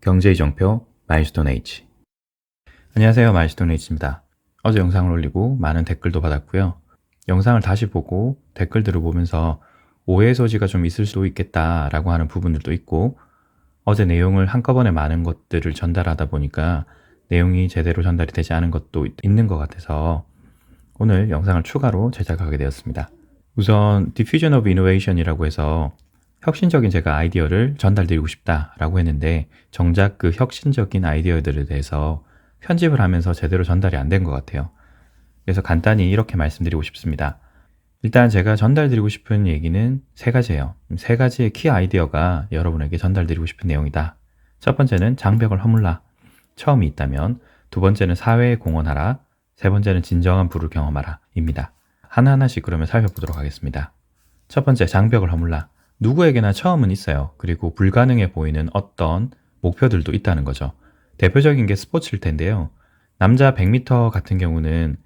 경제이정표 마일스톤 H. 안녕하세요, 마일스톤 H입니다. 어제 영상을 올리고 많은 댓글도 받았고요. 영상을 다시 보고 댓글들을 보면서 오해 소지가 좀 있을 수도 있겠다라고 하는 부분들도 있고, 어제 내용을 한꺼번에 많은 것들을 전달하다 보니까 내용이 제대로 전달이 되지 않은 것도 있는 것 같아서 오늘 영상을 추가로 제작하게 되었습니다. 우선 Diffusion of Innovation이라고 해서 혁신적인 제가 아이디어를 전달드리고 싶다라고 했는데, 정작 그 혁신적인 아이디어들에 대해서 편집을 하면서 제대로 전달이 안 된 것 같아요. 그래서 간단히 이렇게 말씀드리고 싶습니다. 일단 제가 전달드리고 싶은 얘기는 세 가지예요. 세 가지의 키 아이디어가 여러분에게 전달드리고 싶은 내용이다. 첫 번째는 장벽을 허물라. 처음이 있다면. 두 번째는 사회에 공헌하라. 세 번째는 진정한 부를 경험하라. 입니다. 하나하나씩 그러면 살펴보도록 하겠습니다. 첫 번째, 장벽을 허물라. 누구에게나 처음은 있어요. 그리고 불가능해 보이는 어떤 목표들도 있다는 거죠. 대표적인 게 스포츠일 텐데요. 남자 100m 같은 경우는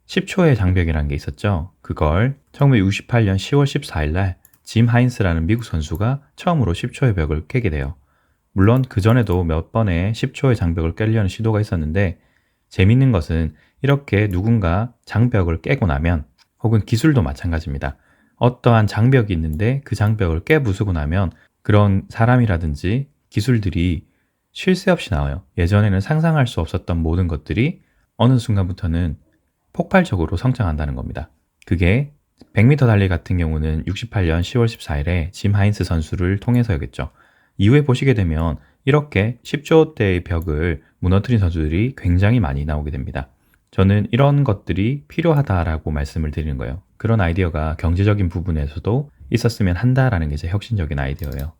10초의 장벽이라는 게 있었죠. 그걸 1968년 10월 14일 날 짐 하인스라는 미국 선수가 처음으로 10초의 벽을 깨게 돼요. 물론 그전에도 몇 번의 10초의 장벽을 깨려는 시도가 있었는데, 재밌는 것은 이렇게 누군가 장벽을 깨고 나면, 혹은 기술도 마찬가지입니다. 어떠한 장벽이 있는데 그 장벽을 깨부수고 나면 그런 사람이라든지 기술들이 쉴 새 없이 나와요. 예전에는 상상할 수 없었던 모든 것들이 어느 순간부터는 폭발적으로 성장한다는 겁니다. 그게 100m 달리 같은 경우는 68년 10월 14일에 짐 하인스 선수를 통해서였겠죠. 이후에 보시게 되면 이렇게 10초대의 벽을 무너뜨린 선수들이 굉장히 많이 나오게 됩니다. 저는 이런 것들이 필요하다라고 말씀을 드리는 거예요. 그런 아이디어가 경제적인 부분에서도 있었으면 한다라는 게 제 혁신적인 아이디어예요.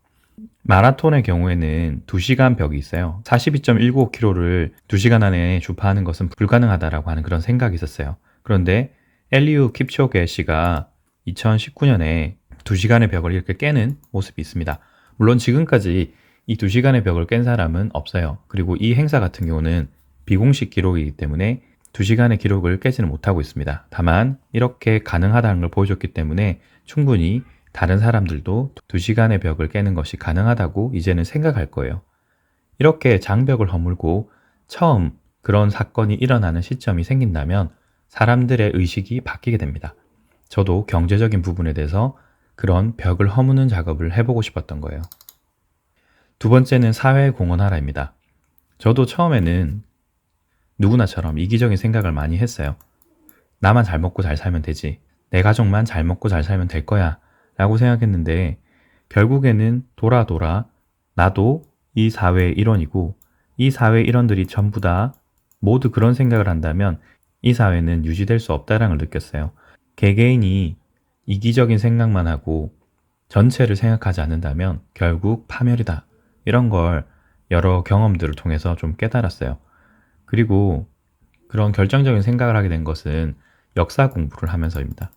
마라톤의 경우에는 2시간 벽이 있어요. 42.195km를 2시간 안에 주파하는 것은 불가능하다라고 하는 그런 생각이 있었어요. 그런데 엘리우 킵초게 씨가 2019년에 2시간의 벽을 이렇게 깨는 모습이 있습니다. 물론 지금까지 이 2시간의 벽을 깬 사람은 없어요. 그리고 이 행사 같은 경우는 비공식 기록이기 때문에 2시간의 기록을 깨지는 못하고 있습니다. 다만 이렇게 가능하다는 걸 보여줬기 때문에 충분히 다른 사람들도 2시간의 벽을 깨는 것이 가능하다고 이제는 생각할 거예요. 이렇게 장벽을 허물고 처음 그런 사건이 일어나는 시점이 생긴다면 사람들의 의식이 바뀌게 됩니다. 저도 경제적인 부분에 대해서 그런 벽을 허무는 작업을 해보고 싶었던 거예요. 두 번째는 사회에 공헌하라입니다. 저도 처음에는 누구나처럼 이기적인 생각을 많이 했어요. 나만 잘 먹고 잘 살면 되지. 내 가족만 잘 먹고 잘 살면 될 거야. 라고 생각했는데, 결국에는 돌아 나도 이 사회의 일원이고, 이 사회의 일원들이 전부 다 모두 그런 생각을 한다면 이 사회는 유지될 수 없다는 걸 느꼈어요. 개개인이 이기적인 생각만 하고 전체를 생각하지 않는다면 결국 파멸이다. 이런 걸 여러 경험들을 통해서 좀 깨달았어요. 그리고 그런 결정적인 생각을 하게 된 것은 역사 공부를 하면서입니다.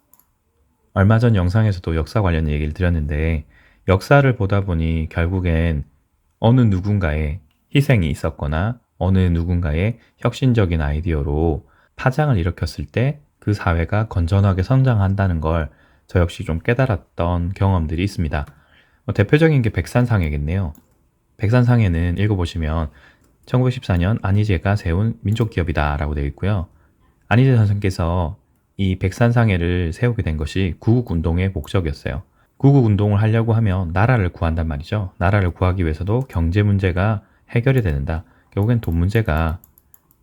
얼마 전 영상에서도 역사 관련 얘기를 드렸는데, 역사를 보다 보니 결국엔 어느 누군가의 희생이 있었거나 어느 누군가의 혁신적인 아이디어로 파장을 일으켰을 때 그 사회가 건전하게 성장한다는 걸 저 역시 좀 깨달았던 경험들이 있습니다. 대표적인 게 백산상해겠네요. 백산상해는 읽어보시면 1914년 안희제가 세운 민족기업이다 라고 되어 있고요. 안희제 선생께서 이 백산상해를 세우게 된 것이 구국운동의 목적이었어요. 구국운동을 하려고 하면 나라를 구한단 말이죠. 나라를 구하기 위해서도 경제 문제가 해결이 되는다. 결국엔 돈 문제가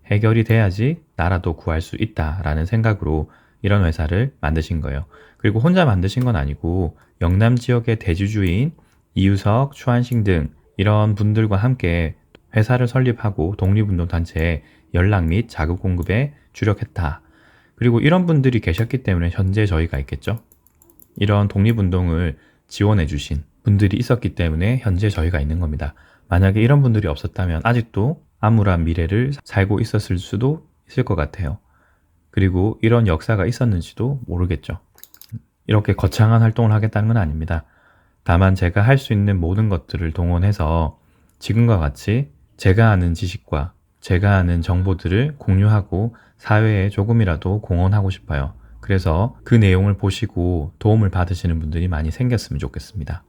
해결이 돼야지 나라도 구할 수 있다라는 생각으로 이런 회사를 만드신 거예요. 그리고 혼자 만드신 건 아니고 영남 지역의 대주주인 이유석, 추한식 등 이런 분들과 함께 회사를 설립하고 독립운동단체에 연락 및 자금 공급에 주력했다. 그리고 이런 분들이 계셨기 때문에 현재 저희가 있겠죠. 이런 독립운동을 지원해 주신 분들이 있었기 때문에 현재 저희가 있는 겁니다. 만약에 이런 분들이 없었다면 아직도 암울한 미래를 살고 있었을 수도 있을 것 같아요. 그리고 이런 역사가 있었는지도 모르겠죠. 이렇게 거창한 활동을 하겠다는 건 아닙니다. 다만 제가 할 수 있는 모든 것들을 동원해서 지금과 같이 제가 아는 지식과 제가 아는 정보들을 공유하고 사회에 조금이라도 공헌하고 싶어요. 그래서 그 내용을 보시고 도움을 받으시는 분들이 많이 생겼으면 좋겠습니다.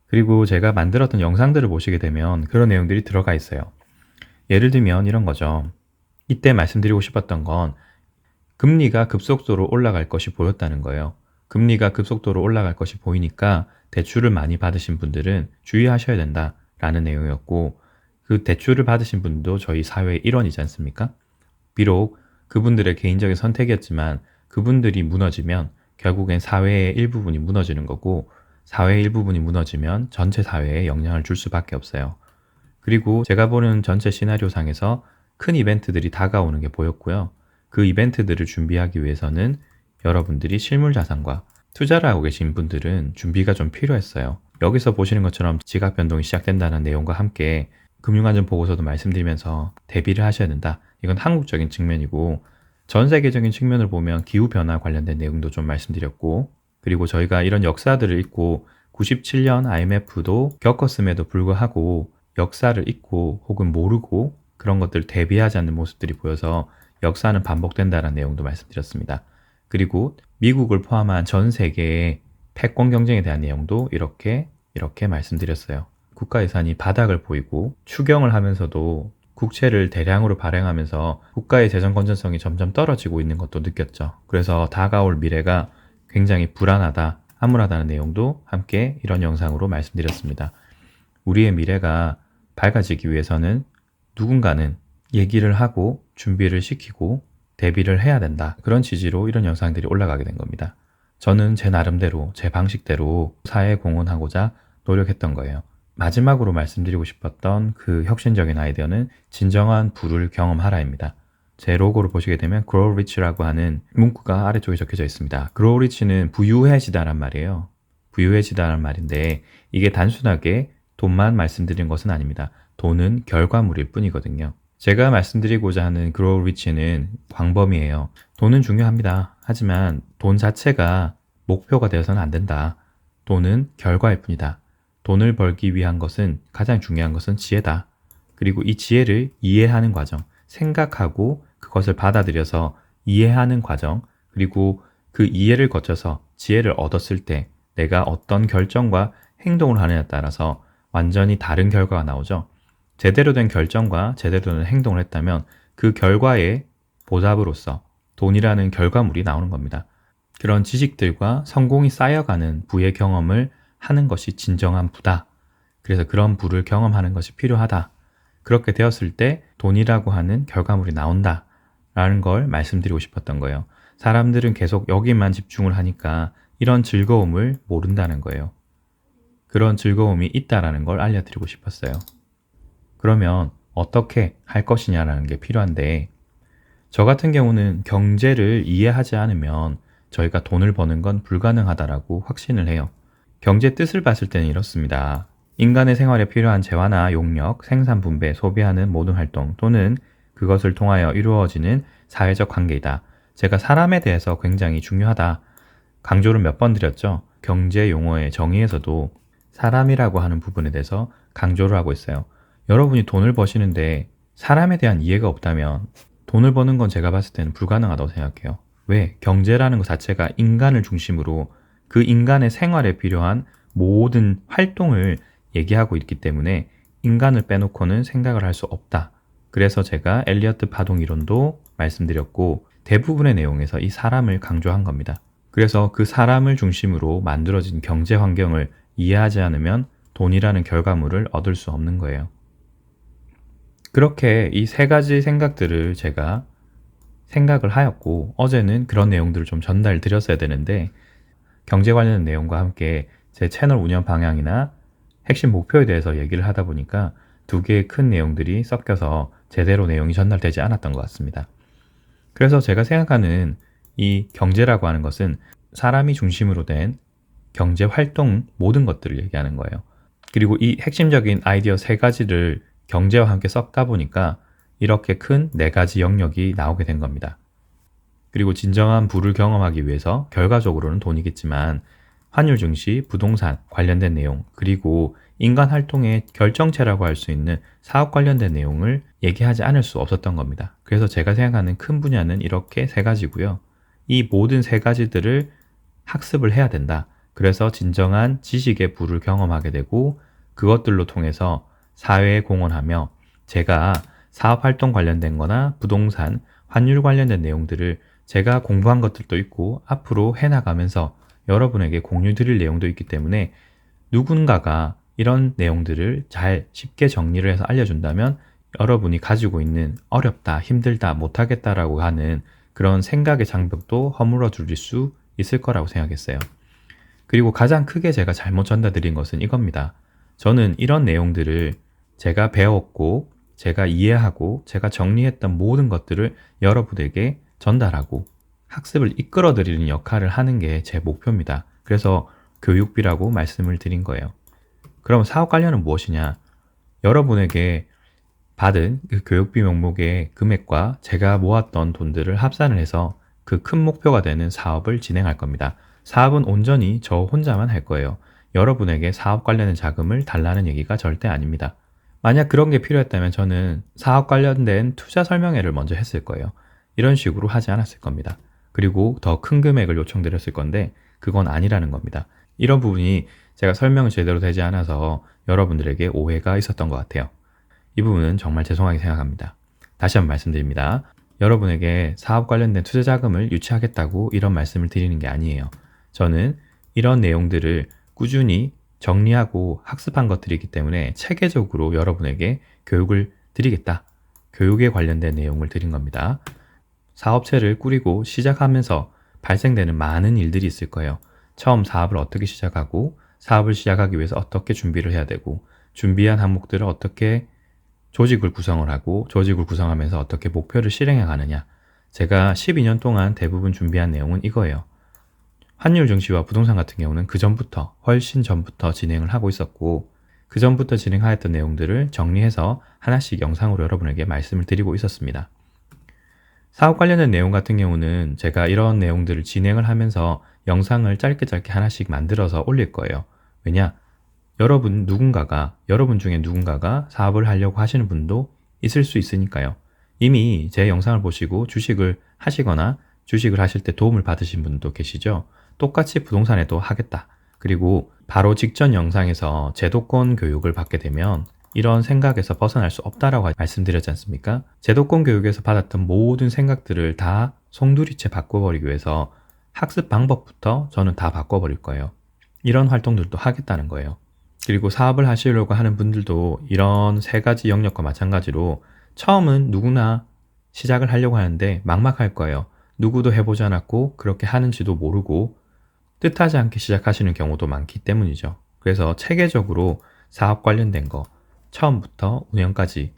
그리고 제가 만들었던 영상들을 보시게 되면 그런 내용들이 들어가 있어요. 예를 들면 이런 거죠. 이때 말씀드리고 싶었던 건 금리가 급속도로 올라갈 것이 보였다는 거예요. 금리가 급속도로 올라갈 것이 보이니까 대출을 많이 받으신 분들은 주의하셔야 된다라는 내용이었고, 그 대출을 받으신 분도 저희 사회의 일원이지 않습니까? 비록 그분들의 개인적인 선택이었지만 그분들이 무너지면 결국엔 사회의 일부분이 무너지는 거고, 사회의 일부분이 무너지면 전체 사회에 영향을 줄 수밖에 없어요. 그리고 제가 보는 전체 시나리오상에서 큰 이벤트들이 다가오는 게 보였고요. 그 이벤트들을 준비하기 위해서는 여러분들이 실물 자산과 투자를 하고 계신 분들은 준비가 좀 필요했어요. 여기서 보시는 것처럼 지각 변동이 시작된다는 내용과 함께 금융안전보고서도 말씀드리면서 대비를 하셔야 된다. 이건 한국적인 측면이고, 전 세계적인 측면을 보면 기후변화 관련된 내용도 좀 말씀드렸고, 그리고 저희가 이런 역사들을 읽고 97년 IMF도 겪었음에도 불구하고 역사를 잊고 혹은 모르고 그런 것들을 대비하지 않는 모습들이 보여서 역사는 반복된다는 내용도 말씀드렸습니다. 그리고 미국을 포함한 전 세계의 패권 경쟁에 대한 내용도 이렇게 말씀드렸어요. 국가 예산이 바닥을 보이고 추경을 하면서도 국채를 대량으로 발행하면서 국가의 재정 건전성이 점점 떨어지고 있는 것도 느꼈죠. 그래서 다가올 미래가 굉장히 불안하다, 암울하다는 내용도 함께 이런 영상으로 말씀드렸습니다. 우리의 미래가 밝아지기 위해서는 누군가는 얘기를 하고 준비를 시키고 대비를 해야 된다. 그런 취지로 이런 영상들이 올라가게 된 겁니다. 저는 제 나름대로, 제 방식대로 사회에 공헌하고자 노력했던 거예요. 마지막으로 말씀드리고 싶었던 그 혁신적인 아이디어는 진정한 부를 경험하라입니다. 제 로고를 보시게 되면 Grow Rich라고 하는 문구가 아래쪽에 적혀져 있습니다. Grow Rich는 부유해지다란 말이에요. 부유해지다란 말인데 이게 단순하게 돈만 말씀드린 것은 아닙니다. 돈은 결과물일 뿐이거든요. 제가 말씀드리고자 하는 Grow Rich는 광범위해요. 돈은 중요합니다. 하지만 돈 자체가 목표가 되어서는 안 된다. 돈은 결과일 뿐이다. 돈을 벌기 위한 것은, 가장 중요한 것은 지혜다. 그리고 이 지혜를 이해하는 과정, 생각하고 그것을 받아들여서 이해하는 과정, 그리고 그 이해를 거쳐서 지혜를 얻었을 때 내가 어떤 결정과 행동을 하느냐에 따라서 완전히 다른 결과가 나오죠. 제대로 된 결정과 제대로 된 행동을 했다면 그 결과의 보답으로서 돈이라는 결과물이 나오는 겁니다. 그런 지식들과 성공이 쌓여가는 부의 경험을 하는 것이 진정한 부다. 그래서 그런 부를 경험하는 것이 필요하다. 그렇게 되었을 때 돈이라고 하는 결과물이 나온다. 라는 걸 말씀드리고 싶었던 거예요. 사람들은 계속 여기만 집중을 하니까 이런 즐거움을 모른다는 거예요. 그런 즐거움이 있다라는 걸 알려드리고 싶었어요. 그러면 어떻게 할 것이냐라는 게 필요한데, 저 같은 경우는 경제를 이해하지 않으면 저희가 돈을 버는 건 불가능하다라고 확신을 해요. 경제 뜻을 봤을 때는 이렇습니다. 인간의 생활에 필요한 재화나 용역, 생산, 분배, 소비하는 모든 활동 또는 그것을 통하여 이루어지는 사회적 관계이다. 제가 사람에 대해서 굉장히 중요하다. 강조를 몇 번 드렸죠. 경제 용어의 정의에서도 사람이라고 하는 부분에 대해서 강조를 하고 있어요. 여러분이 돈을 버시는데 사람에 대한 이해가 없다면 돈을 버는 건 제가 봤을 때는 불가능하다고 생각해요. 왜? 경제라는 것 자체가 인간을 중심으로 그 인간의 생활에 필요한 모든 활동을 얘기하고 있기 때문에 인간을 빼놓고는 생각을 할 수 없다. 그래서 제가 엘리어트 파동 이론도 말씀드렸고 대부분의 내용에서 이 사람을 강조한 겁니다. 그래서 그 사람을 중심으로 만들어진 경제 환경을 이해하지 않으면 돈이라는 결과물을 얻을 수 없는 거예요. 그렇게 이 세 가지 생각들을 제가 생각을 하였고, 어제는 그런 내용들을 좀 전달 드렸어야 되는데 경제 관련 내용과 함께 제 채널 운영 방향이나 핵심 목표에 대해서 얘기를 하다 보니까 두 개의 큰 내용들이 섞여서 제대로 내용이 전달되지 않았던 것 같습니다. 그래서 제가 생각하는 이 경제라고 하는 것은 사람이 중심으로 된 경제 활동 모든 것들을 얘기하는 거예요. 그리고 이 핵심적인 아이디어 세 가지를 경제와 함께 섞다 보니까 이렇게 큰 네 가지 영역이 나오게 된 겁니다. 그리고 진정한 부를 경험하기 위해서 결과적으로는 돈이겠지만 환율 증시, 부동산 관련된 내용, 그리고 인간 활동의 결정체라고 할 수 있는 사업 관련된 내용을 얘기하지 않을 수 없었던 겁니다. 그래서 제가 생각하는 큰 분야는 이렇게 세 가지고요. 이 모든 세 가지들을 학습을 해야 된다. 그래서 진정한 지식의 부를 경험하게 되고 그것들로 통해서 사회에 공헌하며 제가 사업활동 관련된 거나 부동산, 환율 관련된 내용들을 제가 공부한 것들도 있고 앞으로 해나가면서 여러분에게 공유 드릴 내용도 있기 때문에 누군가가 이런 내용들을 잘 쉽게 정리를 해서 알려준다면 여러분이 가지고 있는 어렵다, 힘들다, 못하겠다라고 하는 그런 생각의 장벽도 허물어 줄일 수 있을 거라고 생각했어요. 그리고 가장 크게 제가 잘못 전달드린 것은 이겁니다. 저는 이런 내용들을 제가 배웠고, 제가 이해하고, 제가 정리했던 모든 것들을 여러분에게 전달하고 학습을 이끌어 드리는 역할을 하는 게 제 목표입니다. 그래서 교육비라고 말씀을 드린 거예요. 그럼 사업 관련은 무엇이냐? 여러분에게 받은 그 교육비 명목의 금액과 제가 모았던 돈들을 합산을 해서 그 큰 목표가 되는 사업을 진행할 겁니다. 사업은 온전히 저 혼자만 할 거예요. 여러분에게 사업 관련된 자금을 달라는 얘기가 절대 아닙니다. 만약 그런 게 필요했다면 저는 사업 관련된 투자 설명회를 먼저 했을 거예요. 이런 식으로 하지 않았을 겁니다. 그리고 더 큰 금액을 요청드렸을 건데 그건 아니라는 겁니다. 이런 부분이 제가 설명이 제대로 되지 않아서 여러분들에게 오해가 있었던 것 같아요. 이 부분은 정말 죄송하게 생각합니다. 다시 한번 말씀드립니다. 여러분에게 사업 관련된 투자 자금을 유치하겠다고 이런 말씀을 드리는 게 아니에요. 저는 이런 내용들을 꾸준히 정리하고 학습한 것들이기 때문에 체계적으로 여러분에게 교육을 드리겠다. 교육에 관련된 내용을 드린 겁니다. 사업체를 꾸리고 시작하면서 발생되는 많은 일들이 있을 거예요. 처음 사업을 어떻게 시작하고 사업을 시작하기 위해서 어떻게 준비를 해야 되고 준비한 항목들을 어떻게 조직을 구성을 하고 조직을 구성하면서 어떻게 목표를 실행해 가느냐. 제가 12년 동안 대부분 준비한 내용은 이거예요. 환율 증시와 부동산 같은 경우는 그 전부터 훨씬 전부터 진행을 하고 있었고 그 전부터 진행하였던 내용들을 정리해서 하나씩 영상으로 여러분에게 말씀을 드리고 있었습니다. 사업 관련된 내용 같은 경우는 제가 이런 내용들을 진행을 하면서 영상을 짧게 하나씩 만들어서 올릴 거예요. 왜냐? 여러분 중에 누군가가 사업을 하려고 하시는 분도 있을 수 있으니까요. 이미 제 영상을 보시고 주식을 하시거나 주식을 하실 때 도움을 받으신 분도 계시죠? 똑같이 부동산에도 하겠다. 그리고 바로 직전 영상에서 제도권 교육을 받게 되면 이런 생각에서 벗어날 수 없다라고 말씀드렸지 않습니까? 제도권 교육에서 받았던 모든 생각들을 다 송두리째 바꿔버리기 위해서 학습 방법부터 저는 다 바꿔버릴 거예요. 이런 활동들도 하겠다는 거예요. 그리고 사업을 하시려고 하는 분들도 이런 세 가지 영역과 마찬가지로 처음은 누구나 시작을 하려고 하는데 막막할 거예요. 누구도 해보지 않았고 그렇게 하는지도 모르고 뜻하지 않게 시작하시는 경우도 많기 때문이죠. 그래서 체계적으로 사업 관련된 거 처음부터 운영까지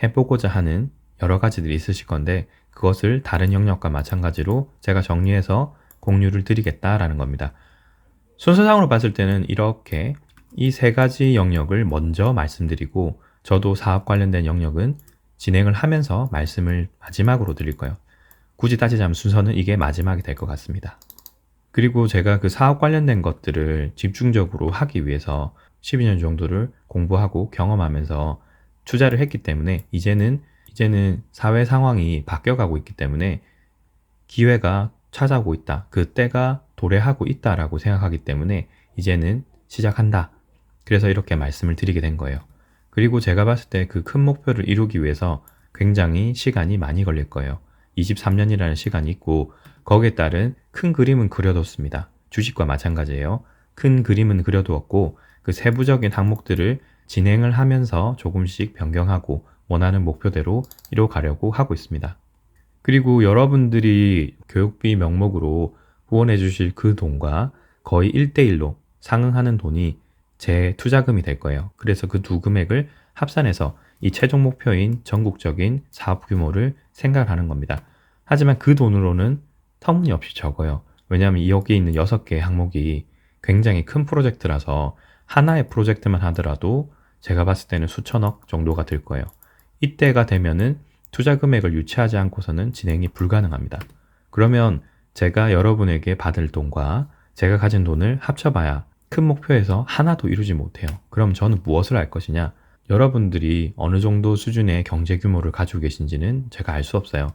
해보고자 하는 여러 가지들이 있으실 건데 그것을 다른 영역과 마찬가지로 제가 정리해서 공유를 드리겠다라는 겁니다. 순서상으로 봤을 때는 이렇게 이 세 가지 영역을 먼저 말씀드리고 저도 사업 관련된 영역은 진행을 하면서 말씀을 마지막으로 드릴 거예요. 굳이 따지자면 순서는 이게 마지막이 될 것 같습니다. 그리고 제가 그 사업 관련된 것들을 집중적으로 하기 위해서 12년 정도를 공부하고 경험하면서 투자를 했기 때문에 이제는 사회 상황이 바뀌어가고 있기 때문에 기회가 찾아오고 있다. 그 때가 도래하고 있다라고 생각하기 때문에 이제는 시작한다. 그래서 이렇게 말씀을 드리게 된 거예요. 그리고 제가 봤을 때 그 큰 목표를 이루기 위해서 굉장히 시간이 많이 걸릴 거예요. 23년이라는 시간이 있고 거기에 따른 큰 그림은 그려뒀습니다. 주식과 마찬가지예요. 큰 그림은 그려두었고 그 세부적인 항목들을 진행을 하면서 조금씩 변경하고 원하는 목표대로 이뤄가려고 하고 있습니다. 그리고 여러분들이 교육비 명목으로 후원해 주실 그 돈과 거의 1대1로 상응하는 돈이 제 투자금이 될 거예요. 그래서 그 두 금액을 합산해서 이 최종 목표인 전국적인 사업 규모를 생각하는 겁니다. 하지만 그 돈으로는 터무니없이 적어요. 왜냐하면 여기 있는 6개의 항목이 굉장히 큰 프로젝트라서 하나의 프로젝트만 하더라도 제가 봤을 때는 수천억 정도가 들 거예요. 이때가 되면은 투자 금액을 유치하지 않고서는 진행이 불가능합니다. 그러면 제가 여러분에게 받을 돈과 제가 가진 돈을 합쳐봐야 큰 목표에서 하나도 이루지 못해요. 그럼 저는 무엇을 할 것이냐? 여러분들이 어느 정도 수준의 경제 규모를 가지고 계신지는 제가 알 수 없어요.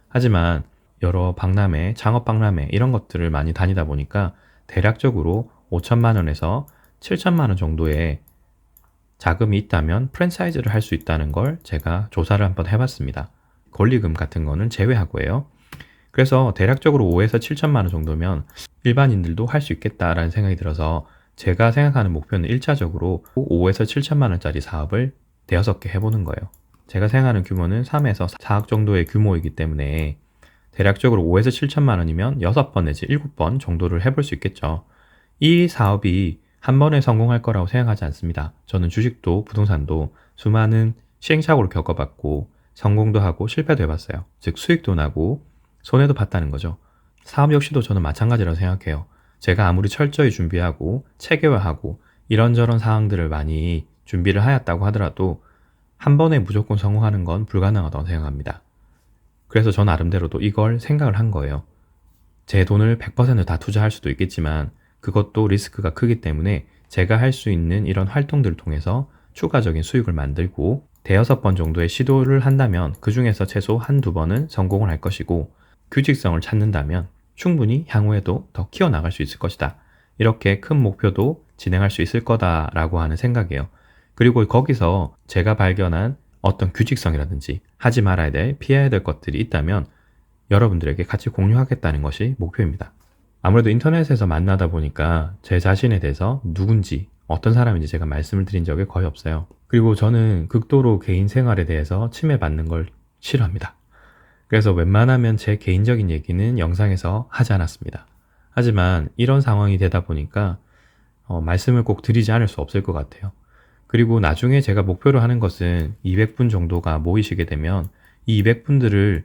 하지만 여러 박람회, 창업 박람회 이런 것들을 많이 다니다 보니까 대략적으로 5천만 원에서 7천만 원 정도의 자금이 있다면 프랜차이즈를 할 수 있다는 걸 제가 조사를 한번 해봤습니다. 권리금 같은 거는 제외하고요. 그래서 대략적으로 5에서 7천만 원 정도면 일반인들도 할 수 있겠다라는 생각이 들어서 제가 생각하는 목표는 1차적으로 5에서 7천만 원짜리 사업을 대여섯 개 해보는 거예요. 제가 생각하는 규모는 3에서 4억 정도의 규모이기 때문에 대략적으로 5에서 7천만 원이면 6번 내지 7번 정도를 해볼 수 있겠죠. 이 사업이 한 번에 성공할 거라고 생각하지 않습니다. 저는 주식도 부동산도 수많은 시행착오를 겪어봤고 성공도 하고 실패도 해봤어요. 즉 수익도 나고 손해도 봤다는 거죠. 사업 역시도 저는 마찬가지라고 생각해요. 제가 아무리 철저히 준비하고 체계화하고 이런저런 사항들을 많이 준비를 하였다고 하더라도 한 번에 무조건 성공하는 건 불가능하다고 생각합니다. 그래서 저 나름대로도 이걸 생각을 한 거예요. 제 돈을 100%다 투자할 수도 있겠지만 그것도 리스크가 크기 때문에 제가 할 수 있는 이런 활동들을 통해서 추가적인 수익을 만들고 대여섯 번 정도의 시도를 한다면 그 중에서 최소 한두 번은 성공을 할 것이고 규칙성을 찾는다면 충분히 향후에도 더 키워나갈 수 있을 것이다. 이렇게 큰 목표도 진행할 수 있을 거다라고 하는 생각이에요. 그리고 거기서 제가 발견한 어떤 규칙성이라든지 하지 말아야 될, 피해야 될 것들이 있다면 여러분들에게 같이 공유하겠다는 것이 목표입니다. 아무래도 인터넷에서 만나다 보니까 제 자신에 대해서 누군지, 어떤 사람인지 제가 말씀을 드린 적이 거의 없어요. 그리고 저는 극도로 개인 생활에 대해서 침해받는 걸 싫어합니다. 그래서 웬만하면 제 개인적인 얘기는 영상에서 하지 않았습니다. 하지만 이런 상황이 되다 보니까 말씀을 꼭 드리지 않을 수 없을 것 같아요. 그리고 나중에 제가 목표로 하는 것은 200분 정도가 모이시게 되면 이 200분들을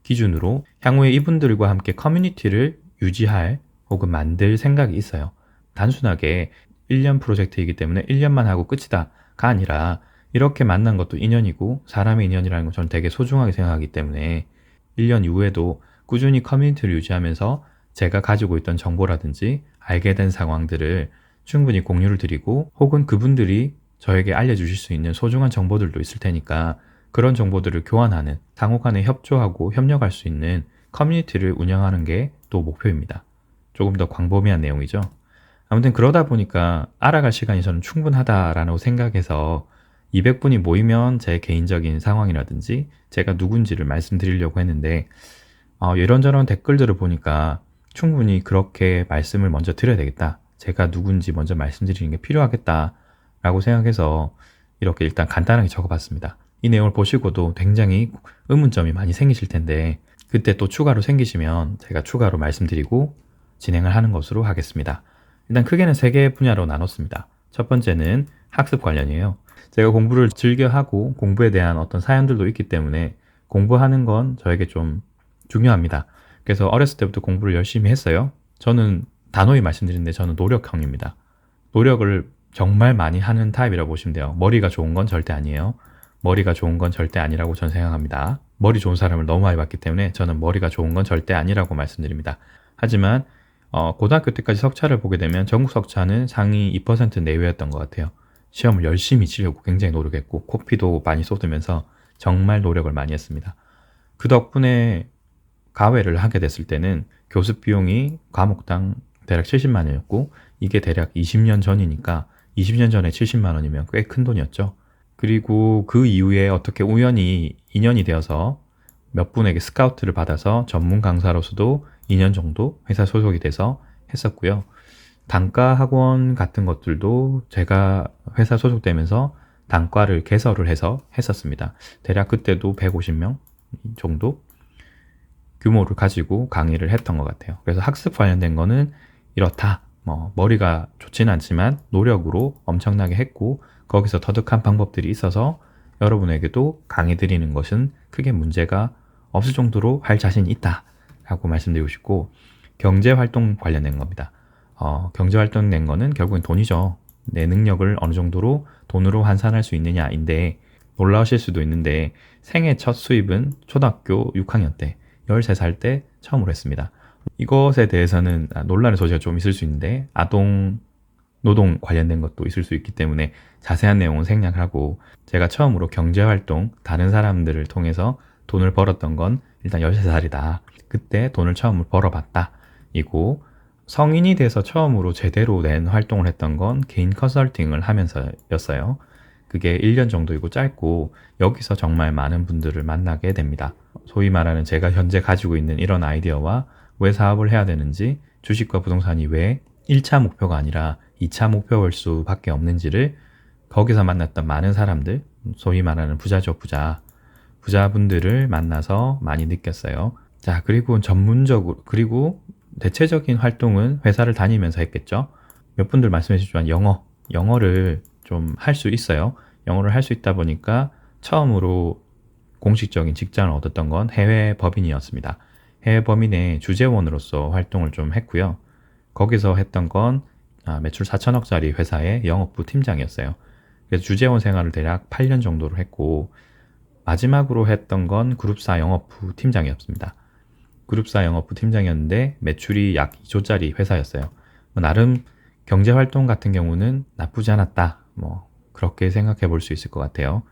기준으로 향후에 이분들과 함께 커뮤니티를 유지할 혹은 만들 생각이 있어요. 단순하게 1년 프로젝트이기 때문에 1년만 하고 끝이다가 아니라 이렇게 만난 것도 인연이고 사람의 인연이라는 건 저는 되게 소중하게 생각하기 때문에 1년 이후에도 꾸준히 커뮤니티를 유지하면서 제가 가지고 있던 정보라든지 알게 된 상황들을 충분히 공유를 드리고 혹은 그분들이 저에게 알려주실 수 있는 소중한 정보들도 있을 테니까 그런 정보들을 교환하는 상호 간에 협조하고 협력할 수 있는 커뮤니티를 운영하는 게 또 목표입니다. 조금 더 광범위한 내용이죠. 아무튼 그러다 보니까 알아갈 시간이 저는 충분하다라고 생각해서 200분이 모이면 제 개인적인 상황이라든지 제가 누군지를 말씀드리려고 했는데 이런저런 댓글들을 보니까 충분히 그렇게 말씀을 먼저 드려야 되겠다. 제가 누군지 먼저 말씀드리는 게 필요하겠다라고 생각해서 이렇게 일단 간단하게 적어봤습니다. 이 내용을 보시고도 굉장히 의문점이 많이 생기실 텐데 그때 또 추가로 생기시면 제가 추가로 말씀드리고 진행을 하는 것으로 하겠습니다. 일단 크게는 3개 분야로 나눴습니다. 첫 번째는 학습 관련이에요. 제가 공부를 즐겨 하고 공부에 대한 어떤 사연들도 있기 때문에 공부하는 건 저에게 좀 중요합니다. 그래서 어렸을 때부터 공부를 열심히 했어요. 저는 단호히 말씀드리는데 저는 노력형입니다. 노력을 정말 많이 하는 타입이라고 보시면 돼요. 머리가 좋은 건 절대 아니에요. 머리가 좋은 건 절대 아니라고 저는 생각합니다. 머리 좋은 사람을 너무 많이 봤기 때문에 저는 머리가 좋은 건 절대 아니라고 말씀드립니다. 하지만 고등학교 때까지 석차를 보게 되면 전국 석차는 상위 2% 내외였던 것 같아요. 시험을 열심히 치려고 굉장히 노력했고 코피도 많이 쏟으면서 정말 노력을 많이 했습니다. 그 덕분에 가외를 하게 됐을 때는 교습 비용이 과목당 대략 70만 원이었고 이게 대략 20년 전이니까 20년 전에 70만 원이면 꽤 큰 돈이었죠. 그리고 그 이후에 어떻게 우연히 인연이 되어서 몇 분에게 스카우트를 받아서 전문 강사로서도 2년 정도 회사 소속이 돼서 했었고요. 단과 학원 같은 것들도 제가 회사 소속되면서 단과를 개설을 해서 했었습니다. 대략 그때도 150명 정도 규모를 가지고 강의를 했던 것 같아요. 그래서 학습 관련된 거는 이렇다. 머리가 좋지는 않지만 노력으로 엄청나게 했고 거기서 터득한 방법들이 있어서 여러분에게도 강의 드리는 것은 크게 문제가 없을 정도로 할 자신이 있다 라고 말씀드리고 싶고 경제활동 관련된 겁니다. 경제활동 낸 거는 결국엔 돈이죠. 내 능력을 어느 정도로 돈으로 환산할 수 있느냐인데 놀라우실 수도 있는데 생애 첫 수입은 초등학교 6학년 때 13살 때 처음으로 했습니다. 이것에 대해서는 논란의 소지가 좀 있을 수 있는데 아동 노동 관련된 것도 있을 수 있기 때문에 자세한 내용은 생략하고 제가 처음으로 경제활동 다른 사람들을 통해서 돈을 벌었던 건 일단 13살이다. 그때 돈을 처음으로 벌어봤다. 이고 성인이 돼서 처음으로 제대로 낸 활동을 했던 건 개인 컨설팅을 하면서였어요. 그게 1년 정도이고 짧고 여기서 정말 많은 분들을 만나게 됩니다. 소위 말하는 제가 현재 가지고 있는 이런 아이디어와 왜 사업을 해야 되는지, 주식과 부동산이 왜 1차 목표가 아니라 2차 목표일 수밖에 없는지를 거기서 만났던 많은 사람들, 소위 말하는 부자죠, 부자분들을 만나서 많이 느꼈어요. 자, 그리고 전문적으로, 그리고 대체적인 활동은 회사를 다니면서 했겠죠. 몇 분들 말씀해 주시지만 영어를 좀 할 수 있어요. 영어를 할 수 있다 보니까 처음으로 공식적인 직장을 얻었던 건 해외 법인이었습니다. 해외 법인의 주재원으로서 활동을 좀 했고요. 거기서 했던 건 매출 4천억짜리 회사의 영업부 팀장이었어요. 그래서 주재원 생활을 대략 8년 정도를 했고, 마지막으로 했던 건 그룹사 영업부 팀장이었습니다. 그룹사 영업부 팀장이었는데 매출이 약 2조짜리 회사였어요. 나름 경제활동 같은 경우는 나쁘지 않았다. 그렇게 생각해 볼 수 있을 것 같아요.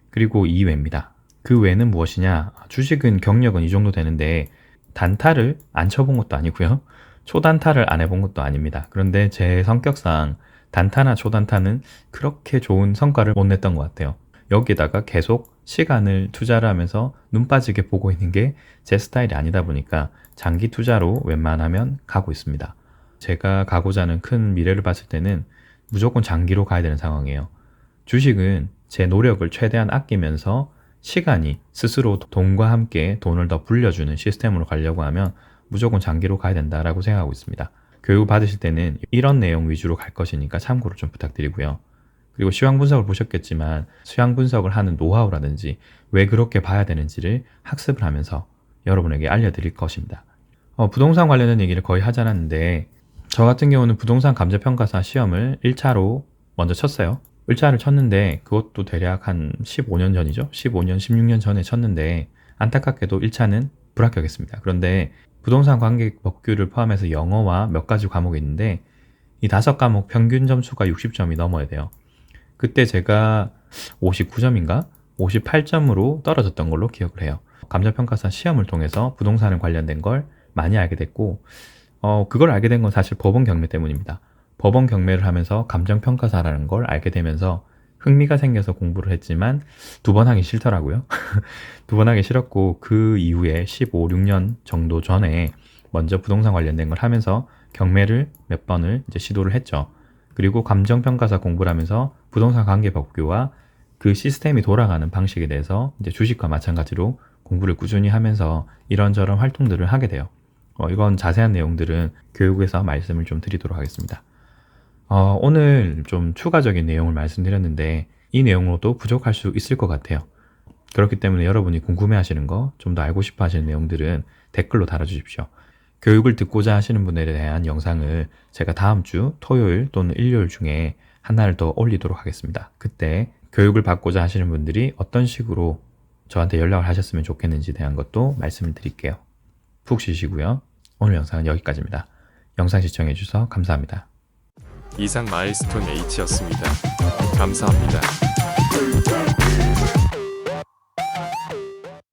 그리고 이외입니다. 그 외는 무엇이냐? 주식은 경력은 이 정도 되는데 단타를 안 쳐본 것도 아니고요. 초단타를 안 해본 것도 아닙니다. 그런데 제 성격상 단타나 초단타는 그렇게 좋은 성과를 못 냈던 것 같아요. 여기에다가 계속 시간을 투자를 하면서 눈 빠지게 보고 있는 게 제 스타일이 아니다 보니까 장기 투자로 웬만하면 가고 있습니다. 제가 가고자 하는 큰 미래를 봤을 때는 무조건 장기로 가야 되는 상황이에요. 주식은 제 노력을 최대한 아끼면서 시간이 스스로 돈과 함께 돈을 더 불려주는 시스템으로 가려고 하면 무조건 장기로 가야 된다라고 생각하고 있습니다. 교육 받으실 때는 이런 내용 위주로 갈 것이니까 참고를 좀 부탁드리고요. 그리고 시황 분석을 보셨겠지만 시황 분석을 하는 노하우라든지 왜 그렇게 봐야 되는지를 학습을 하면서 여러분에게 알려드릴 것입니다. 부동산 관련된 얘기를 거의 하지 않았는데 저 같은 경우는 부동산 감정평가사 시험을 1차로 먼저 쳤어요. 1차를 쳤는데 그것도 대략 한 15년 전이죠. 15년, 16년 전에 쳤는데 안타깝게도 1차는 불합격했습니다. 그런데 부동산 관계 법규를 포함해서 영어와 몇 가지 과목이 있는데 이 5과목 평균 점수가 60점이 넘어야 돼요. 그때 제가 59점인가? 58점으로 떨어졌던 걸로 기억을 해요. 감정평가사 시험을 통해서 부동산에 관련된 걸 많이 알게 됐고, 그걸 알게 된 건 사실 법원 경매 때문입니다. 법원 경매를 하면서 감정평가사라는 걸 알게 되면서 흥미가 생겨서 공부를 했지만 2번 하기 싫더라고요. 2번 하기 싫었고 그 이후에 15, 16년 정도 전에 먼저 부동산 관련된 걸 하면서 경매를 몇 번을 이제 시도를 했죠. 그리고 감정평가사 공부를 하면서 부동산 관계 법규와 그 시스템이 돌아가는 방식에 대해서 이제 주식과 마찬가지로 공부를 꾸준히 하면서 이런저런 활동들을 하게 돼요. 이건 자세한 내용들은 교육에서 말씀을 좀 드리도록 하겠습니다. 오늘 좀 추가적인 내용을 말씀드렸는데 이 내용으로도 부족할 수 있을 것 같아요. 그렇기 때문에 여러분이 궁금해 하시는 거, 좀 더 알고 싶어 하시는 내용들은 댓글로 달아주십시오. 교육을 듣고자 하시는 분들에 대한 영상을 제가 다음 주 토요일 또는 일요일 중에 하나를 더 올리도록 하겠습니다. 그때 교육을 받고자 하시는 분들이 어떤 식으로 저한테 연락을 하셨으면 좋겠는지에 대한 것도 말씀을 드릴게요. 푹 쉬시고요. 오늘 영상은 여기까지입니다. 영상 시청해 주셔서 감사합니다. 이상 마일스톤 H였습니다. 감사합니다.